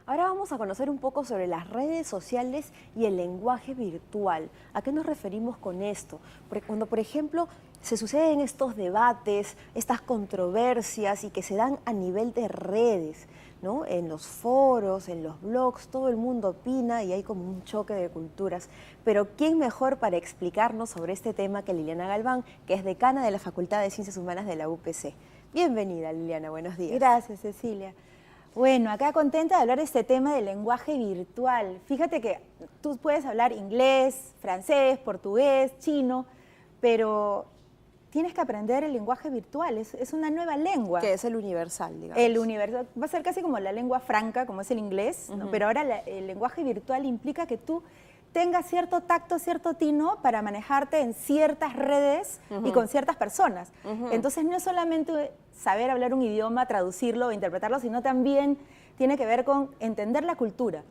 Ahora vamos a conocer un poco sobre las redes sociales y el lenguaje virtual. ¿A qué nos referimos con esto? Porque cuando, por ejemplo, se suceden estos debates, estas controversias y que se dan a nivel de redes, ¿no? En los foros, en los blogs, todo el mundo opina y hay como un choque de culturas. Pero ¿quién mejor para explicarnos sobre este tema que Liliana Galván, que es decana de la Facultad de Ciencias Humanas de la UPC? Bienvenida, Liliana, buenos días. Gracias, Cecilia. Bueno, acá contenta de hablar de este tema del lenguaje virtual. Fíjate que tú puedes hablar inglés, francés, portugués, chino, pero tienes que aprender el lenguaje virtual, es una nueva lengua. Que es el universal, digamos. El universal va a ser casi como la lengua franca, como es el inglés, ¿no? Pero ahora el lenguaje virtual implica que tú tengas cierto tacto, cierto tino para manejarte en ciertas redes y con ciertas personas. Entonces no es solamente saber hablar un idioma, traducirlo o interpretarlo, sino también tiene que ver con entender la cultura.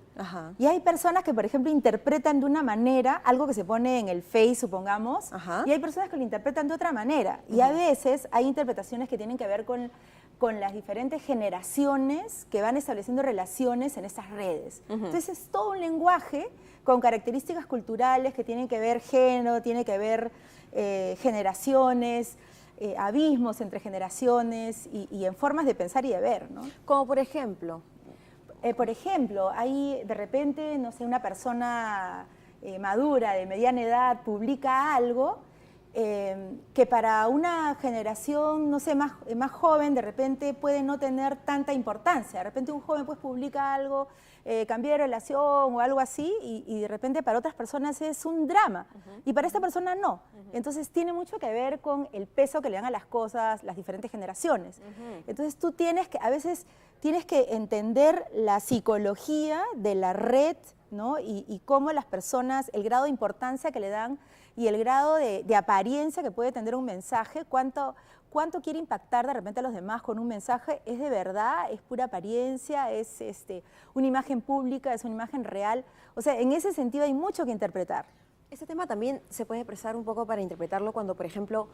Y hay personas que, por ejemplo, interpretan de una manera algo que se pone en el Face, supongamos, y hay personas que lo interpretan de otra manera. Y a veces hay interpretaciones que tienen que ver con las diferentes generaciones que van estableciendo relaciones en estas redes. Entonces es todo un lenguaje con características culturales que tienen que ver género, tiene que ver generaciones, abismos entre generaciones y en formas de pensar y de ver, ¿no? Como por ejemplo. Hay de repente, no sé, una persona madura, de mediana edad, publica algo que para una generación, no sé, más joven, de repente puede no tener tanta importancia. De repente un joven pues publica algo, cambié de relación o algo así, y de repente para otras personas es un drama, y para esta persona no. Entonces tiene mucho que ver con el peso que le dan a las cosas las diferentes generaciones. Entonces tú a veces tienes que entender la psicología de la red, ¿no? Y cómo las personas, el grado de importancia que le dan y el grado de apariencia que puede tener un mensaje, cuánto quiere impactar de repente a los demás con un mensaje, es de verdad, es pura apariencia, es una imagen pública, es una imagen real. O sea, en ese sentido hay mucho que interpretar. Este tema también se puede prestar un poco para interpretarlo cuando, por ejemplo,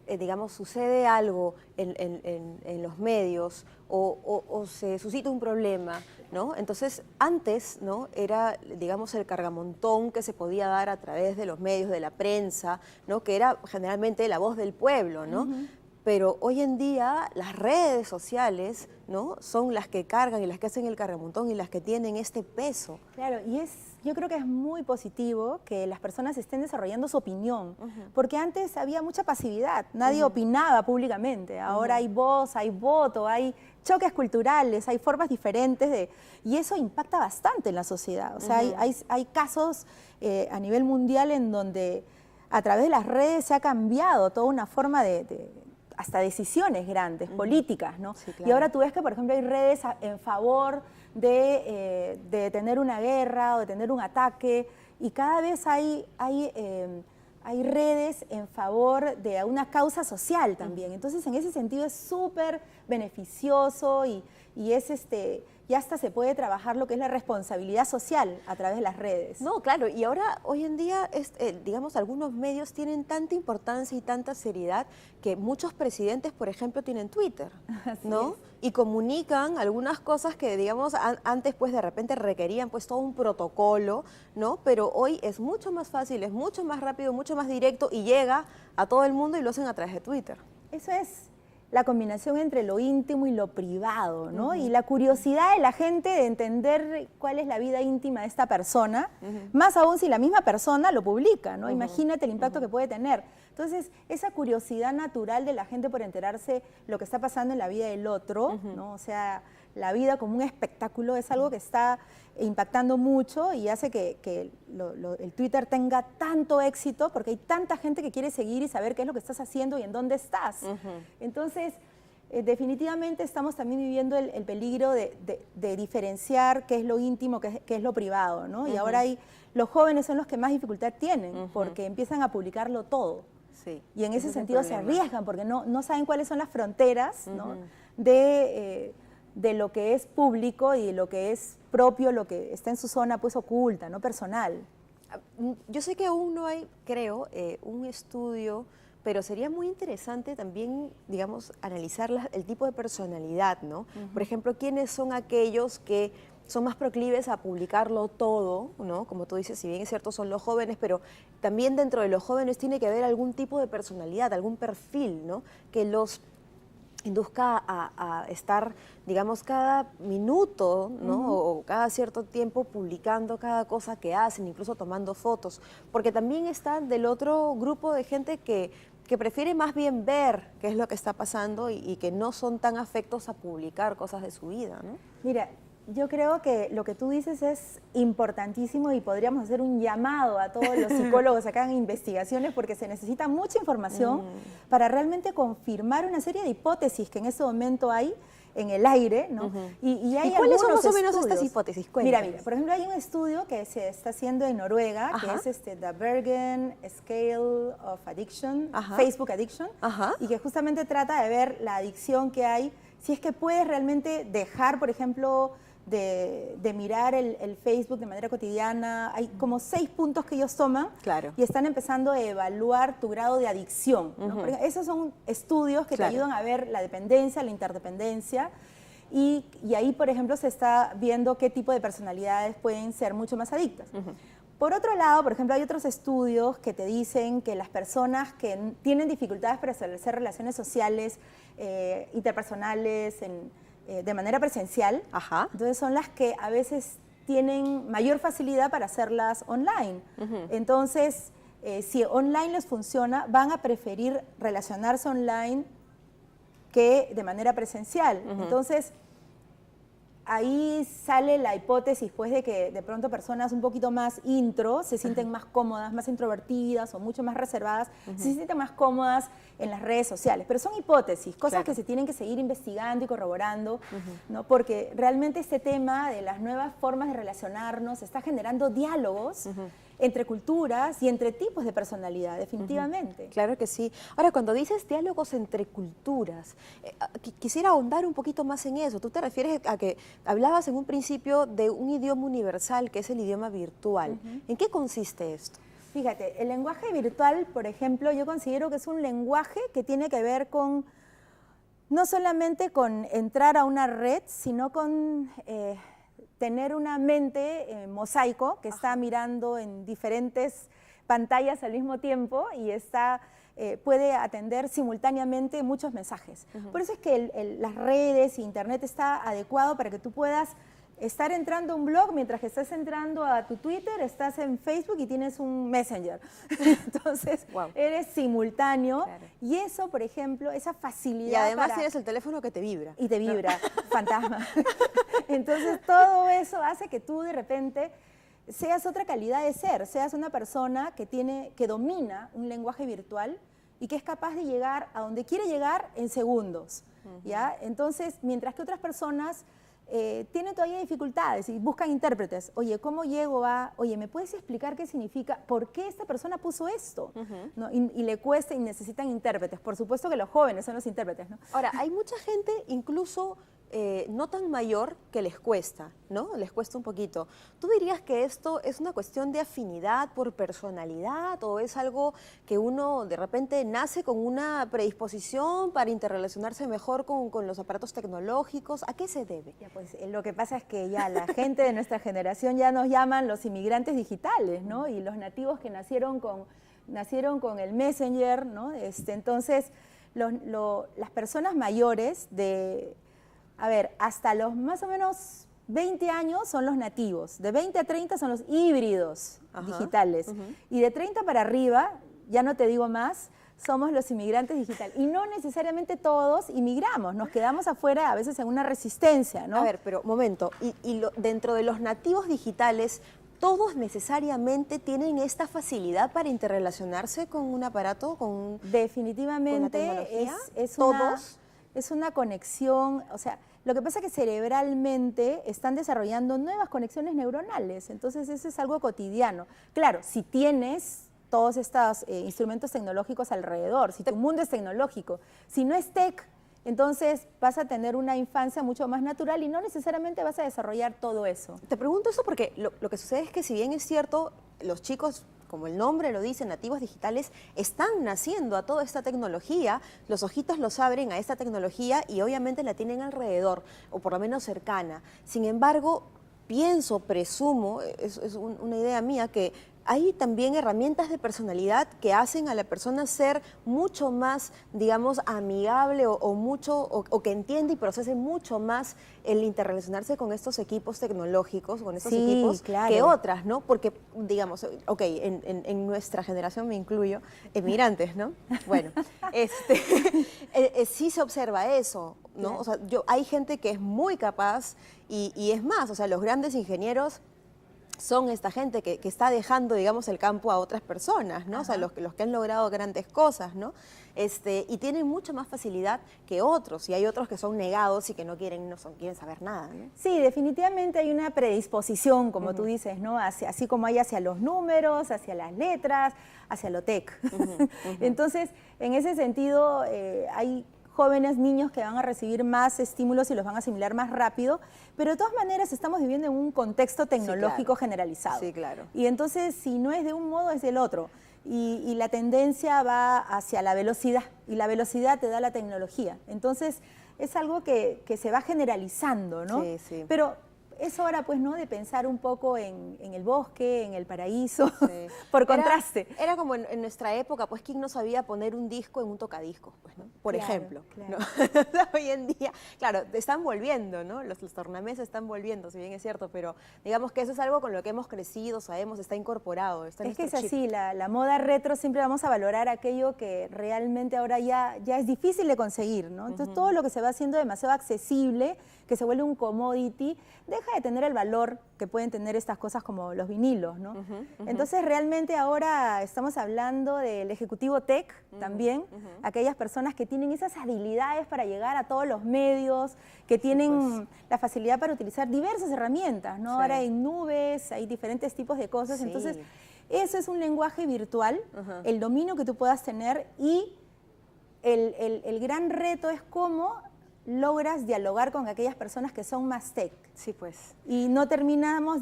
digamos, sucede algo en los medios o se suscita un problema, ¿no? Entonces, antes, ¿no? Era, digamos, el cargamontón que se podía dar a través de los medios, de la prensa, ¿no? Que era generalmente la voz del pueblo, ¿no? Pero hoy en día las redes sociales, ¿no? Son las que cargan y las que hacen el cargamontón y las que tienen este peso. Claro, yo creo que es muy positivo que las personas estén desarrollando su opinión, porque antes había mucha pasividad, nadie opinaba públicamente, ahora hay voz, hay voto, hay choques culturales, hay formas diferentes y eso impacta bastante en la sociedad. O sea, hay casos a nivel mundial en donde a través de las redes se ha cambiado toda una forma hasta decisiones grandes, políticas, ¿no? Sí, claro. Y ahora tú ves que, por ejemplo, hay redes en favor de detener una guerra o de tener un ataque, y cada vez hay redes en favor de una causa social también. Entonces, en ese sentido es súper beneficioso y ya hasta se puede trabajar lo que es la responsabilidad social a través de las redes. No, claro, y ahora, hoy en día, digamos, algunos medios tienen tanta importancia y tanta seriedad que muchos presidentes, por ejemplo, tienen Twitter, ¿no? Y comunican algunas cosas que, digamos, antes, pues, de repente requerían, pues, todo un protocolo, ¿no? Pero hoy es mucho más fácil, es mucho más rápido, mucho más directo y llega a todo el mundo y lo hacen a través de Twitter. Eso es la combinación entre lo íntimo y lo privado, ¿no? Y la curiosidad de la gente de entender cuál es la vida íntima de esta persona, más aún si la misma persona lo publica, ¿no? Imagínate el impacto que puede tener. Entonces, esa curiosidad natural de la gente por enterarse lo que está pasando en la vida del otro, ¿no? O sea, la vida como un espectáculo es algo que está impactando mucho y hace que el Twitter tenga tanto éxito porque hay tanta gente que quiere seguir y saber qué es lo que estás haciendo y en dónde estás. Entonces, definitivamente estamos también viviendo el peligro de diferenciar qué es lo íntimo, qué es lo privado, ¿no? Y ahora los jóvenes son los que más dificultad tienen porque empiezan a publicarlo todo. Sí, y en ese sentido se arriesgan porque no saben cuáles son las fronteras, ¿no? de lo que es público y de lo que es propio, lo que está en su zona pues oculta, no personal. Yo sé que aún no hay, creo, un estudio, pero sería muy interesante también, digamos, analizar el tipo de personalidad, ¿no? Por ejemplo, ¿quiénes son aquellos que son más proclives a publicarlo todo, ¿no? Como tú dices, si bien es cierto son los jóvenes, pero también dentro de los jóvenes tiene que haber algún tipo de personalidad, algún perfil, ¿no? Que los induzca a estar, digamos, cada minuto, ¿no? O cada cierto tiempo publicando cada cosa que hacen, incluso tomando fotos, porque también está del otro grupo de gente que prefiere más bien ver qué es lo que está pasando y que no son tan afectos a publicar cosas de su vida, ¿no? Mira, yo creo que lo que tú dices es importantísimo y podríamos hacer un llamado a todos los psicólogos a que hagan investigaciones porque se necesita mucha información para realmente confirmar una serie de hipótesis que en ese momento hay en el aire, ¿no? ¿Y cuáles son más o menos estas hipótesis? Mira, por ejemplo, hay un estudio que se está haciendo en Noruega, que es The Bergen Scale of Addiction, Facebook Addiction, y que justamente trata de ver la adicción que hay, si es que puedes realmente dejar, por ejemplo, de mirar el Facebook de manera cotidiana. Hay como 6 puntos que ellos toman y están empezando a evaluar tu grado de adicción, ¿no? Porque esos son estudios que te ayudan a ver la dependencia, la interdependencia y ahí, por ejemplo, se está viendo qué tipo de personalidades pueden ser mucho más adictas. Por otro lado, por ejemplo, hay otros estudios que te dicen que las personas que tienen dificultades para establecer relaciones sociales, interpersonales, de manera presencial, entonces son las que a veces tienen mayor facilidad para hacerlas online. Entonces, si online les funciona, van a preferir relacionarse online que de manera presencial. Entonces, ahí sale la hipótesis pues, de que de pronto personas un poquito más intro se sienten más cómodas, más introvertidas o mucho más reservadas, se sienten más cómodas en las redes sociales. Pero son hipótesis, cosas que se tienen que seguir investigando y corroborando, ¿no? Porque realmente este tema de las nuevas formas de relacionarnos está generando diálogos entre culturas y entre tipos de personalidad, definitivamente. Claro que sí. Ahora, cuando dices diálogos entre culturas, quisiera ahondar un poquito más en eso. Tú te refieres a que hablabas en un principio de un idioma universal, que es el idioma virtual. ¿En qué consiste esto? Fíjate, el lenguaje virtual, por ejemplo, yo considero que es un lenguaje que tiene que ver con, no solamente con entrar a una red, sino con tener una mente mosaico que está mirando en diferentes pantallas al mismo tiempo y puede atender simultáneamente muchos mensajes. Por eso es que las redes e internet está adecuado para que tú puedas estar entrando a un blog mientras que estás entrando a tu Twitter, estás en Facebook y tienes un Messenger. Entonces, eres simultáneo y eso, por ejemplo, esa facilidad. Y además tienes el teléfono que te vibra. Y te vibra, fantasma. Entonces, todo eso hace que tú de repente seas otra calidad de ser, seas una persona que domina un lenguaje virtual y que es capaz de llegar a donde quiere llegar en segundos. ¿Ya? Entonces, mientras que otras personas tienen todavía dificultades y buscan intérpretes. Oye, ¿cómo llego a...? Oye, ¿me puedes explicar qué significa? ¿Por qué esta persona puso esto? ¿No? Y le cuesta y necesitan intérpretes. Por supuesto que los jóvenes son los intérpretes, ¿no? Ahora, hay mucha gente incluso no tan mayor que les cuesta, ¿no? Les cuesta un poquito. ¿Tú dirías que esto es una cuestión de afinidad por personalidad o es algo que uno de repente nace con una predisposición para interrelacionarse mejor con los aparatos tecnológicos? ¿A qué se debe? Ya, pues, lo que pasa es que ya la gente de nuestra generación ya nos llaman los inmigrantes digitales, ¿no? Y los nativos que nacieron con el Messenger, ¿no? Entonces, las personas mayores hasta los más o menos 20 años son los nativos, de 20 a 30 son los híbridos digitales, y de 30 para arriba, ya no te digo más, somos los inmigrantes digitales. Y no necesariamente todos inmigramos, nos quedamos afuera a veces en una resistencia, ¿no? A ver, pero momento, dentro de los nativos digitales, ¿todos necesariamente tienen esta facilidad para interrelacionarse con un aparato, definitivamente con la tecnología? ¿Todos? Es una conexión, o sea, lo que pasa es que cerebralmente están desarrollando nuevas conexiones neuronales, entonces eso es algo cotidiano. Claro, si tienes todos estos instrumentos tecnológicos alrededor, si tu mundo es tecnológico, si no es tech, entonces vas a tener una infancia mucho más natural y no necesariamente vas a desarrollar todo eso. Te pregunto eso porque lo que sucede es que si bien es cierto, los chicos, como el nombre lo dice, nativos digitales, están naciendo a toda esta tecnología, los ojitos los abren a esta tecnología y obviamente la tienen alrededor, o por lo menos cercana. Sin embargo, pienso, presumo, una idea mía, que hay también herramientas de personalidad que hacen a la persona ser mucho más, digamos, amigable o que entiende y procese mucho más el interrelacionarse con estos equipos tecnológicos, con estos equipos, claro, que otras, ¿no? Porque, digamos, ok, en nuestra generación me incluyo, emigrantes, ¿no? Bueno, sí se observa eso, ¿no? Claro. O sea, hay gente que es muy capaz y es más, o sea, los grandes ingenieros son esta gente que está dejando, digamos, el campo a otras personas, ¿no? Ajá. O sea, los que han logrado grandes cosas, ¿no? Y tienen mucha más facilidad que otros, y hay otros que son negados y que no quieren saber nada, ¿no? Sí, definitivamente hay una predisposición, como tú dices, ¿no? Así como hay hacia los números, hacia las letras, hacia lo tech. Entonces, en ese sentido, hay jóvenes, niños que van a recibir más estímulos y los van a asimilar más rápido, pero de todas maneras estamos viviendo en un contexto tecnológico generalizado. Sí, claro. Y entonces, si no es de un modo, es del otro. Y la tendencia va hacia la velocidad, y la velocidad te da la tecnología. Entonces, es algo que se va generalizando, ¿no? Sí, sí. Pero es hora, pues, ¿no?, de pensar un poco en el bosque, en el paraíso, sí. por contraste. Era como en nuestra época, pues, ¿quién no sabía poner un disco en un tocadiscos, pues, ¿no? Por ejemplo. Claro. ¿No? Hoy en día, claro, están volviendo, ¿no? Los tornamesas están volviendo, si bien es cierto, pero digamos que eso es algo con lo que hemos crecido, sabemos, está incorporado. Está en es que es nuestro chip. así, la moda retro siempre vamos a valorar aquello que realmente ahora ya es difícil de conseguir, ¿no? Entonces todo lo que se va haciendo demasiado accesible, que se vuelve un commodity, deja de tener el valor que pueden tener estas cosas como los vinilos, ¿no? Entonces realmente ahora estamos hablando del ejecutivo tech también, aquellas personas que tienen esas habilidades para llegar a todos los medios, que tienen la facilidad para utilizar diversas herramientas, ¿no? Sí. Ahora hay nubes, hay diferentes tipos de cosas, Sí. entonces eso es un lenguaje virtual, el dominio que tú puedas tener, y el gran reto es cómo logras dialogar con aquellas personas que son más tech. Sí, pues. Y no terminamos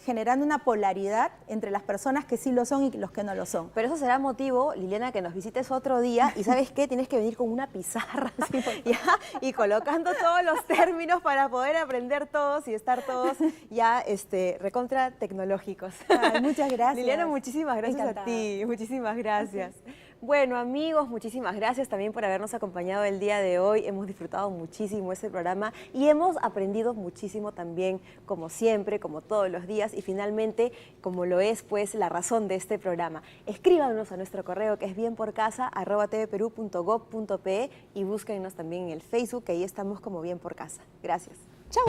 generando una polaridad entre las personas que sí lo son y los que no lo son. Pero eso será motivo, Liliana, que nos visites otro día y ¿sabes qué? Tienes que venir con una pizarra ¿ya? Y colocando todos los términos para poder aprender todos y estar todos ya recontra tecnológicos. Ay, muchas gracias. Liliana, muchísimas gracias Encantada. a ti, muchísimas gracias. Bueno, amigos, muchísimas gracias también por habernos acompañado el día de hoy. Hemos disfrutado muchísimo este programa y hemos aprendido muchísimo también, como siempre, como todos los días, y finalmente, como lo es, pues, la razón de este programa. Escríbanos a nuestro correo, que es bienporcasa@tvperú.gov.pe, y búsquennos también en el Facebook, que ahí estamos como Bien por Casa. Gracias. ¡Chao!